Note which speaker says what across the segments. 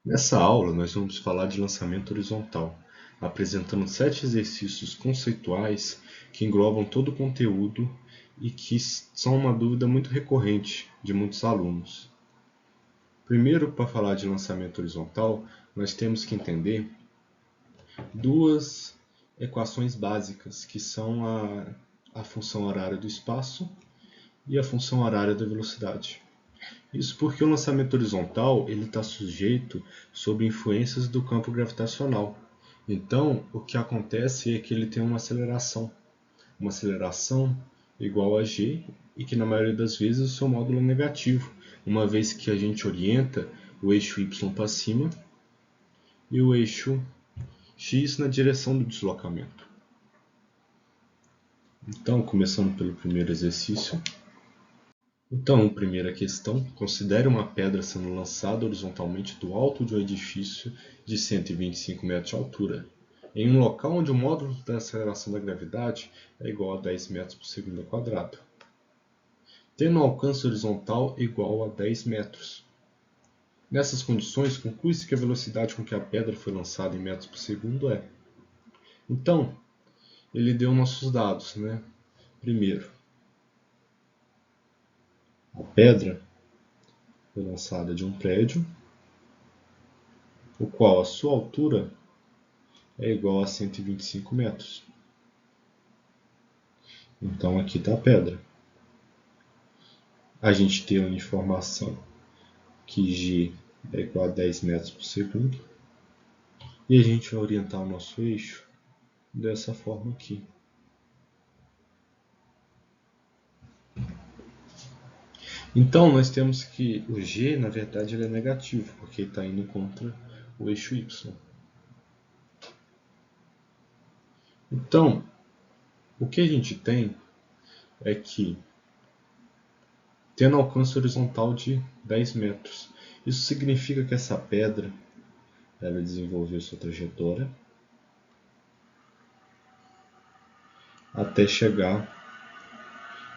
Speaker 1: Nessa aula, nós vamos falar de lançamento horizontal, apresentando 7 exercícios conceituais que englobam todo o conteúdo e que são uma dúvida muito recorrente de muitos alunos. Primeiro, para falar de lançamento horizontal, nós temos que entender duas equações básicas, que são a função horária do espaço e a função horária da velocidade. Isso porque o lançamento horizontal está sujeito sob influências do campo gravitacional. Então, o que acontece é que ele tem uma aceleração igual a g, e que na maioria das vezes o seu módulo é negativo, uma vez que a gente orienta o eixo y para cima e o eixo x na direção do deslocamento. Então, começando pelo primeiro exercício. Então, primeira questão, considere uma pedra sendo lançada horizontalmente do alto de um edifício de 125 metros de altura, em um local onde o módulo da aceleração da gravidade é igual a 10 metros por segundo ao quadrado, tendo um alcance horizontal igual a 10 metros. Nessas condições, conclui-se que a velocidade com que a pedra foi lançada em metros por segundo é. Então, ele deu nossos dados, né? Primeiro, a pedra foi lançada de um prédio, o qual a sua altura é igual a 125 metros. Então aqui está a pedra. A gente tem uma informação que g é igual a 10 metros por segundo. E a gente vai orientar o nosso eixo dessa forma aqui. Então nós temos que o g, na verdade, ele é negativo, porque ele está indo contra o eixo y. Então, o que a gente tem é que, tendo alcance horizontal de 10 metros, isso significa que essa pedra ela desenvolveu sua trajetória até chegar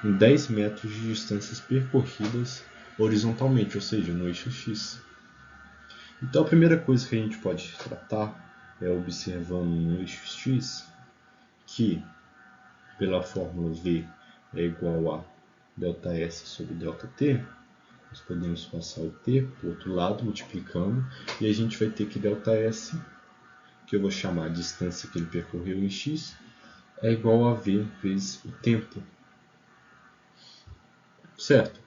Speaker 1: em 10 metros de distâncias percorridas horizontalmente, ou seja, no eixo x. Então a primeira coisa que a gente pode tratar é observando no eixo x que, pela fórmula V é igual a ΔS sobre ΔT, nós podemos passar o t para o outro lado multiplicando, e a gente vai ter que ΔS, que eu vou chamar a distância que ele percorreu em x, é igual a V vezes o tempo. Certo?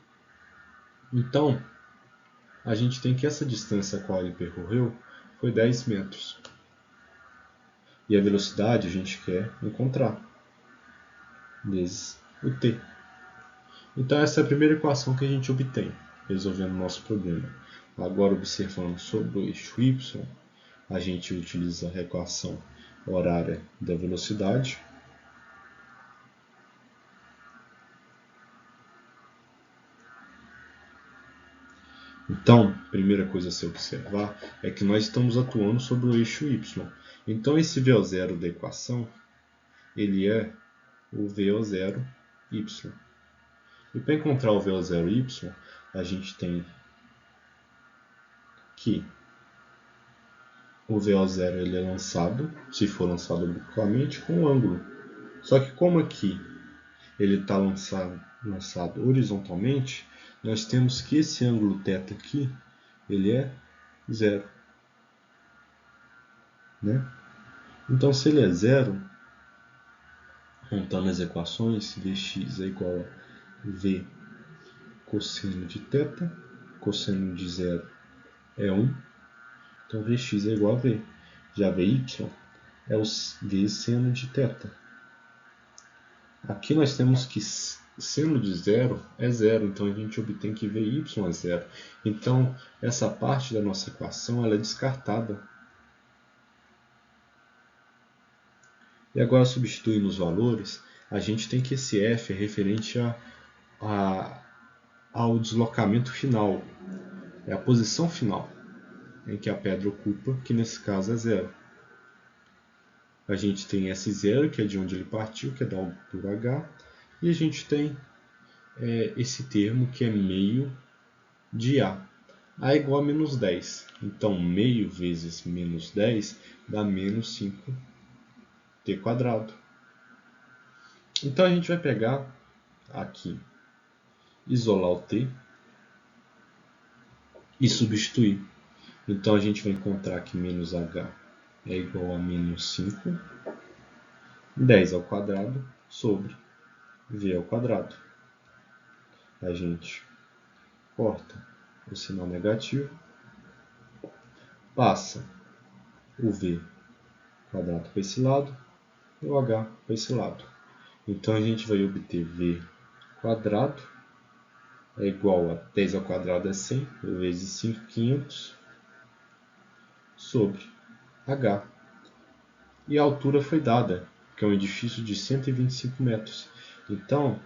Speaker 1: Então, a gente tem que essa distância a qual ele percorreu foi 10 metros. E a velocidade a gente quer encontrar, vezes o t. Então essa é a primeira equação que a gente obtém, resolvendo o nosso problema. Agora, observando sobre o eixo y, a gente utiliza a equação horária da velocidade. Então, a primeira coisa a se observar é que nós estamos atuando sobre o eixo y. Então, esse VO0 da equação, ele é o VO0y. E para encontrar o VO0y, a gente tem que o VO0 ele é lançado, se for lançado oblicamente, com um ângulo. Só que como aqui ele está lançado horizontalmente, nós temos que esse ângulo θ aqui, ele é zero. Né? Então, se ele é zero, juntando as equações, Vx é igual a V cosseno de θ, cosseno de zero é 1, então Vx é igual a V. Já Vy é o V seno de θ. Aqui nós temos que seno de zero é zero, então a gente obtém que Vy é zero. Então, essa parte da nossa equação ela é descartada. E agora, substituindo os valores, a gente tem que esse f é referente ao deslocamento final. É a posição final em que a pedra ocupa, que nesse caso é zero. A gente tem S0, que é de onde ele partiu, que é da altura h, e a gente tem esse termo que é meio de A. A é igual a menos 10. Então, meio vezes menos 10 dá menos 5t quadrado. Então, a gente vai pegar aqui, isolar o t e substituir. Então, a gente vai encontrar que menos h é igual a menos 5, 10 ao quadrado sobre v ao quadrado. A gente corta o sinal negativo, passa o v quadrado para esse lado e o h para esse lado. Então, a gente vai obter v quadrado é igual a 10 ao quadrado é 100, vezes 5, 500, sobre h. E a altura foi dada, que é um edifício de 125 metros. Então,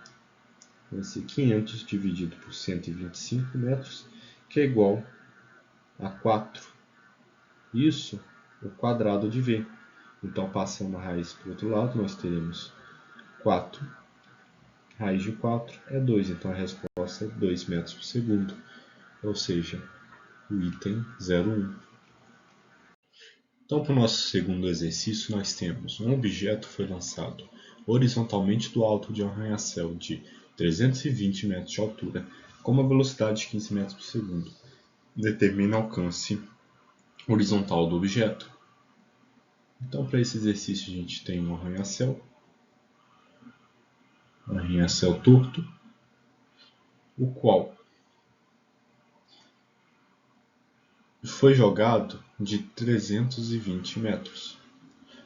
Speaker 1: vai ser 500 dividido por 125 metros, que é igual a 4. Isso, o quadrado de v. Então, passando a raiz para o outro lado, nós teremos 4. Raiz de 4 é 2, então a resposta é 2 metros por segundo, ou seja, o item 01. Então, para o nosso segundo exercício, nós temos um objeto foi lançado horizontalmente do alto de um arranha-céu de 320 metros de altura, com uma velocidade de 15 metros por segundo. Determine o alcance horizontal do objeto. Então, para esse exercício, a gente tem um arranha-céu torto, o qual foi jogado de 320 metros,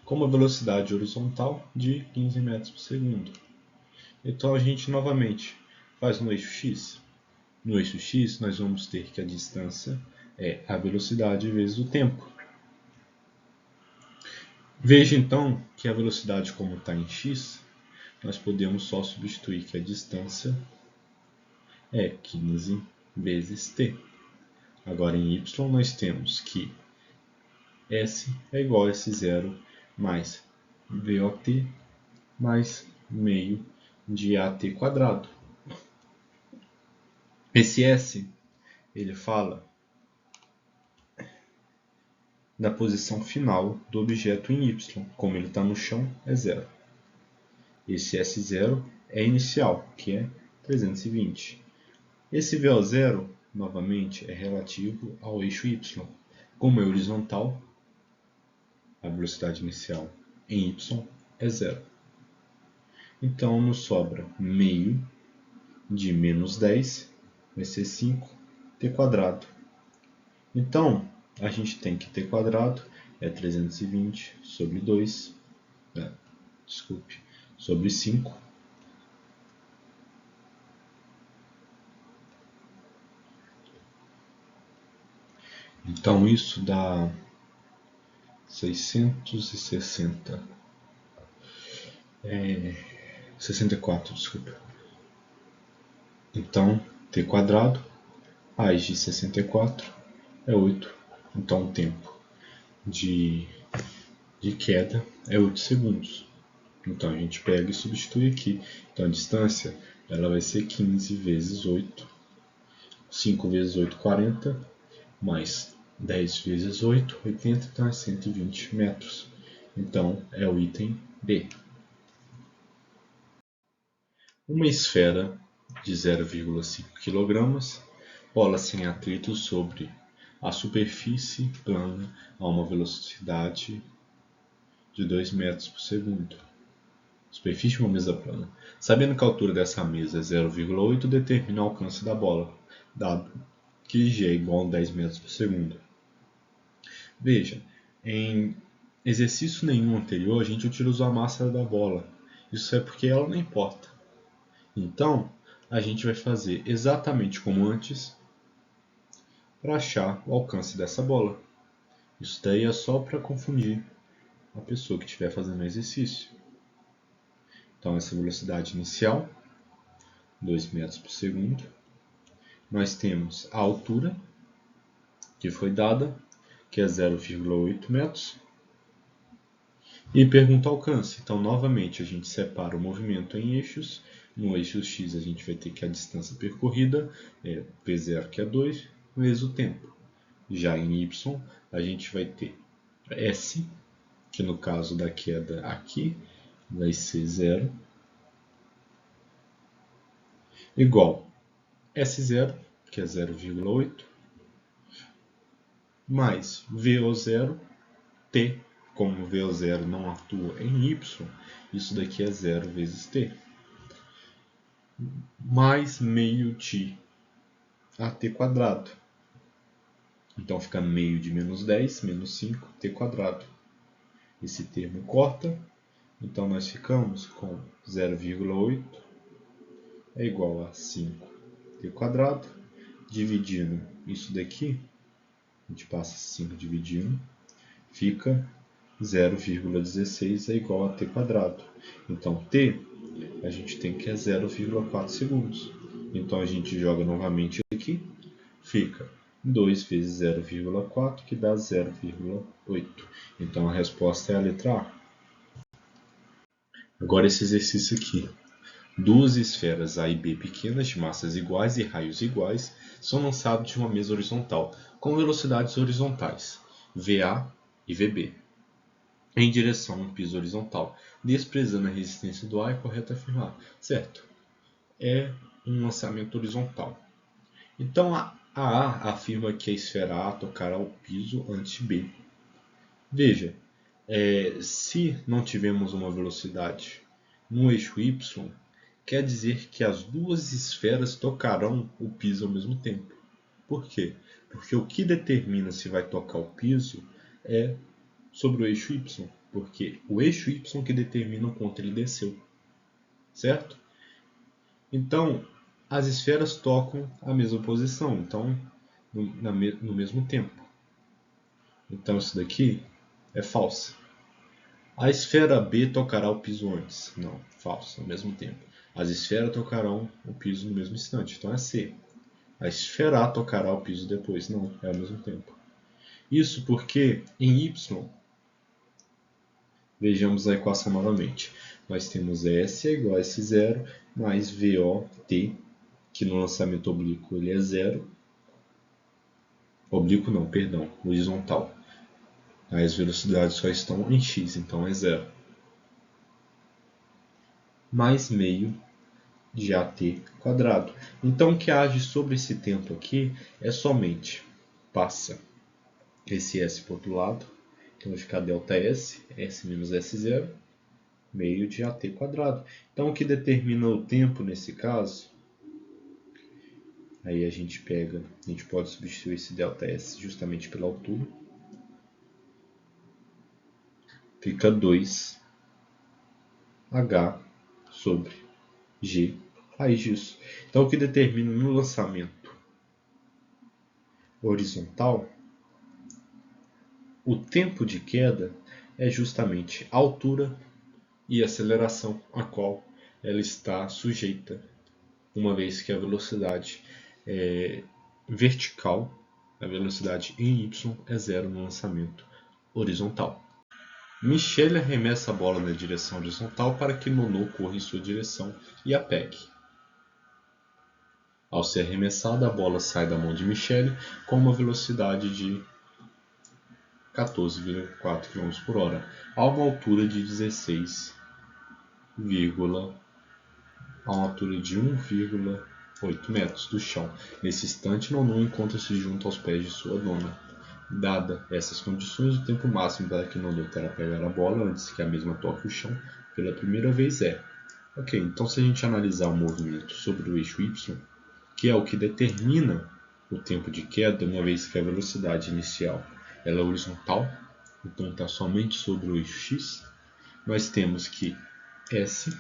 Speaker 1: com uma velocidade horizontal de 15 metros por segundo. Então a gente novamente faz no eixo x. No eixo x nós vamos ter que a distância é a velocidade vezes o tempo. Veja então que a velocidade, como está em x, nós podemos só substituir que a distância é 15 vezes t. Agora em y nós temos que S é igual a S0 mais VOT mais meio de AT quadrado. Esse S, ele fala da posição final do objeto em Y. Como ele está no chão, é 0. Esse S0 é inicial, que é 320. Esse VO0, novamente, é relativo ao eixo Y. Como é horizontal, a velocidade inicial em Y é 0. Então, nos sobra meio de menos 10, vai ser 5t quadrado. Então, a gente tem que t quadrado é 320 sobre 2, sobre 5. Então, isso dá 660. 64, desculpa. Então, t quadrado, raiz de 64 é 8. Então, o tempo de queda é 8 segundos. Então, a gente pega e substitui aqui. Então, a distância ela vai ser 15 vezes 8. 5 vezes 8, 40. Mais 10 vezes 8, 80. Então, é 120 metros. Então, é o item B. Uma esfera de 0,5 kg rola sem atrito sobre a superfície plana a uma velocidade de 2 metros por segundo. Superfície de uma mesa plana. Sabendo que a altura dessa mesa é 0,8, determina o alcance da bola, dado que g é igual a 10 metros por segundo. Veja, em exercício nenhum anterior a gente utilizou a massa da bola. Isso é porque ela não importa. Então, a gente vai fazer exatamente como antes para achar o alcance dessa bola. Isso daí é só para confundir a pessoa que estiver fazendo o exercício. Então, essa velocidade inicial, 2 metros por segundo. Nós temos a altura, que foi dada, que é 0,8 metros. E pergunta alcance. Então, novamente, a gente separa o movimento em eixos. No eixo X, a gente vai ter que a distância percorrida é V0, que é 2, vezes o tempo. Já em y, a gente vai ter S, que no caso da queda aqui vai ser 0, igual S0, que é 0,8, mais VO0, T, como VO0 não atua em Y, isso daqui é 0 vezes T, mais meio de AT quadrado. Então fica meio de menos 10, menos 5, T quadrado. Esse termo corta, então nós ficamos com 0,8 é igual a 5T quadrado, dividindo isso daqui, a gente passa 5 dividindo, fica 0,16 é igual a T quadrado. Então T, a gente tem que é 0,4 segundos. Então a gente joga novamente aqui, fica 2 vezes 0,4, que dá 0,8. Então a resposta é a letra A. Agora esse exercício aqui. Duas esferas A e B pequenas, de massas iguais e raios iguais, são lançadas de uma mesa horizontal, com velocidades horizontais, VA e VB, em direção a um piso horizontal. Desprezando a resistência do A, é correto afirmar. Certo, é um lançamento horizontal. Então a A afirma que a esfera A tocará o piso antes de B. Veja, se não tivermos uma velocidade no eixo Y, quer dizer que as duas esferas tocarão o piso ao mesmo tempo. Por quê? Porque o que determina se vai tocar o piso é sobre o eixo Y, porque o eixo Y que determina o quanto ele desceu, certo? Então, as esferas tocam a mesma posição, então no mesmo tempo. Então isso daqui é falso. A esfera B tocará o piso antes. Não, falso, ao mesmo tempo. As esferas tocarão o piso no mesmo instante, então é C. A esfera A tocará o piso depois. Não, é ao mesmo tempo. Isso porque em Y, vejamos a equação novamente. Nós temos S é igual a S0 mais VOT, que no lançamento oblíquo ele é 0. Oblíquo não, perdão, horizontal. As velocidades só estão em x, então é 0. Mais meio de AT quadrado. Então o que age sobre esse tempo aqui é somente passa esse S para o outro lado, então vai ficar ΔS, S menos S0, meio de AT quadrado. Então o que determina o tempo nesse caso, aí a gente pode substituir esse ΔS justamente pela altura, fica 2H sobre G raiz disso. Então o que determina no lançamento horizontal o tempo de queda é justamente a altura e aceleração a qual ela está sujeita, uma vez que a velocidade vertical, a velocidade em y é 0 no lançamento horizontal. Michele arremessa a bola na direção horizontal para que Nonô corra em sua direção e a pegue. Ao ser arremessada, a bola sai da mão de Michele com uma velocidade de 14,4 km/h, a uma altura de 1,8 metros do chão. Nesse instante, Nonô encontra-se junto aos pés de sua dona. Dada essas condições, o tempo máximo para que Nonô terá pegar a bola antes que a mesma toque o chão pela primeira vez é... Ok, então se a gente analisar o movimento sobre o eixo Y, que é o que determina o tempo de queda, uma vez que a velocidade inicial ela é horizontal, então está somente sobre o eixo X, nós temos que S,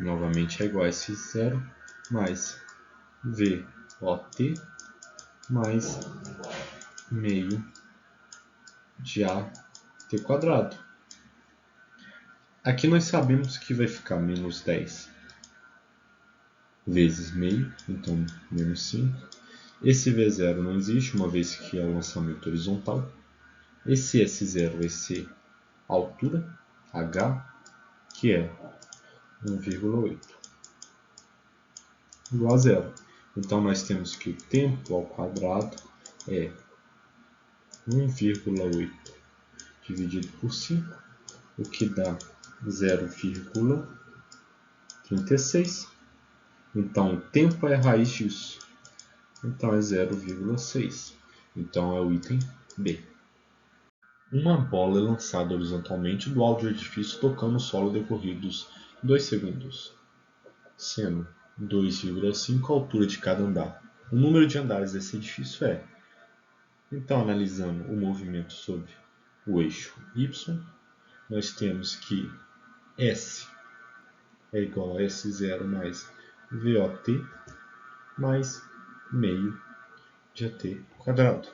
Speaker 1: novamente é igual a S0, mais VOT, mais meio de AT quadrado. Aqui nós sabemos que vai ficar menos 10 vezes meio, então menos 5. Esse V0 não existe, uma vez que é o lançamento horizontal. Esse S0 vai ser a altura, H, que é 1,8, igual a 0. Então nós temos que o tempo ao quadrado é 1,8 dividido por 5, o que dá 0,36. Então o tempo é a raiz disso. Então é 0,6. Então é o item B. Uma bola é lançada horizontalmente do alto do edifício tocando o solo decorridos 2 segundos, sendo 2,5 a altura de cada andar. O número de andares desse edifício é. Então, analisando o movimento sobre o eixo Y, nós temos que S é igual a S0 mais VOT mais meio de AT quadrado.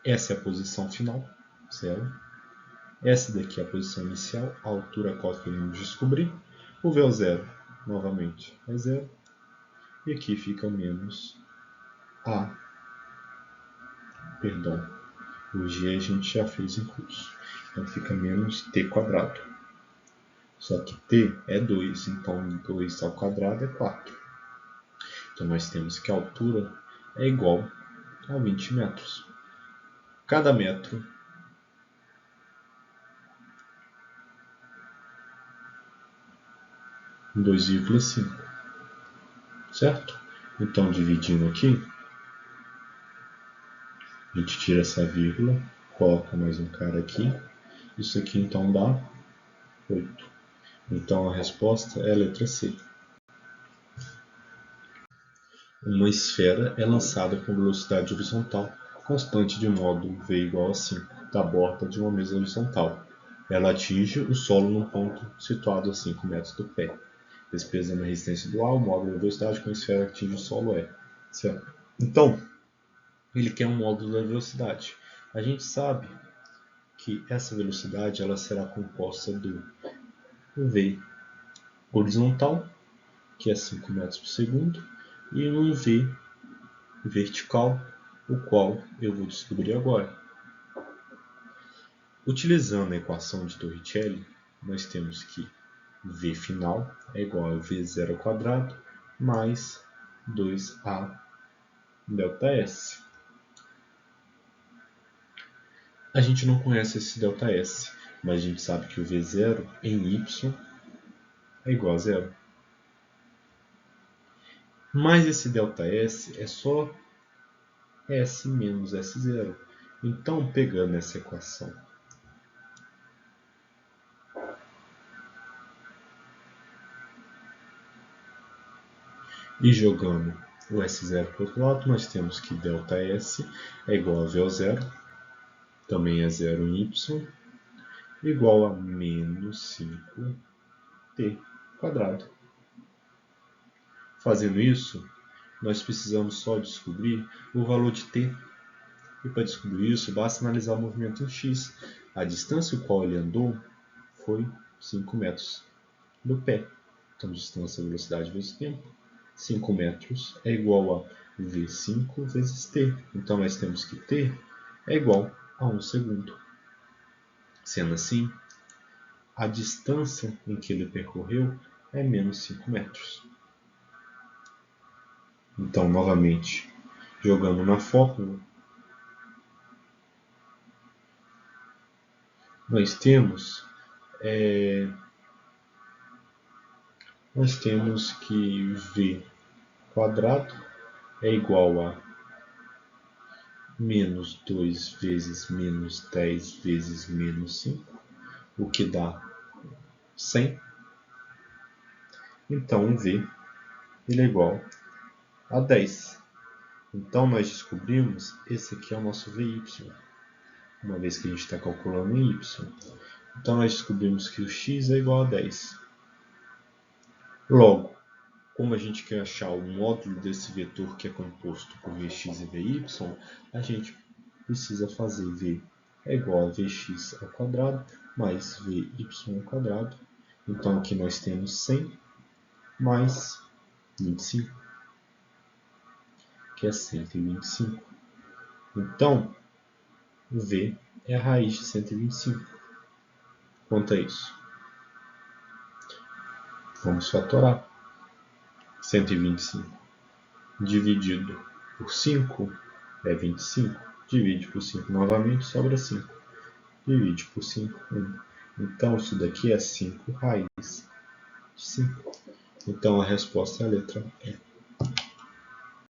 Speaker 1: Essa é a posição final, 0. Essa daqui é a posição inicial, a altura a qual queremos descobrir. O V é 0, novamente, é 0. E aqui fica menos A. Perdão, o G a gente já fez em curso. Então fica menos T quadrado. Só que T é 2, então 2 ao quadrado é 4. Então nós temos que a altura é igual a 20 metros. Cada metro em 2,5, certo? Então dividindo aqui, a gente tira essa vírgula, coloca mais um cara aqui. Isso aqui então dá 8. Então a resposta é a letra C. Uma esfera é lançada com velocidade horizontal constante de modo v igual a 5 da borda de uma mesa horizontal. Ela atinge o solo num ponto situado a 5 metros do pé. Despesando a resistência do A, o módulo da velocidade com a esfera que atinge o solo é. Certo? Então, ele quer um módulo da velocidade. A gente sabe que essa velocidade ela será composta do v horizontal, que é 5 metros por segundo, e um v vertical, o qual eu vou descobrir agora. Utilizando a equação de Torricelli, nós temos que v final é igual a v0 ao quadrado mais 2a ΔS. A gente não conhece esse ΔS, mas a gente sabe que o v0 em y é igual a 0. Mas esse ΔS é só S menos S0. Então, pegando essa equação e jogando o S0 para o outro lado, nós temos que ΔS é igual a V ao 0, também é 0 em Y, igual a menos 5t quadrado. Fazendo isso, nós precisamos só descobrir o valor de t. E para descobrir isso, basta analisar o movimento em x. A distância o qual ele andou foi 5 metros do pé. Então, distância, velocidade vezes tempo. 5 metros é igual a v5 vezes t. Então, nós temos que t é igual a 1 segundo. Sendo assim, a distância em que ele percorreu é menos 5 metros. Então, novamente, jogando na fórmula, nós temos que v quadrado é igual a menos 2 vezes menos 10 vezes menos 5, o que dá 100. Então, v ele é igual a 10. Então, nós descobrimos esse aqui é o nosso VY, uma vez que a gente está calculando em y. Então, nós descobrimos que o x é igual a 10. Logo, como a gente quer achar o módulo desse vetor que é composto por Vx e Vy, a gente precisa fazer V é igual a Vx ao quadrado mais Vy ao quadrado. Então aqui nós temos 100 mais 25, que é 125. Então, V é a raiz de 125. Quanto a isso? Vamos fatorar 125. dividido por 5 é 25. Divide por 5 novamente, sobra 5. Divide por 5, 1. Então, isso daqui é 5 raiz de 5. Então, a resposta é a letra E.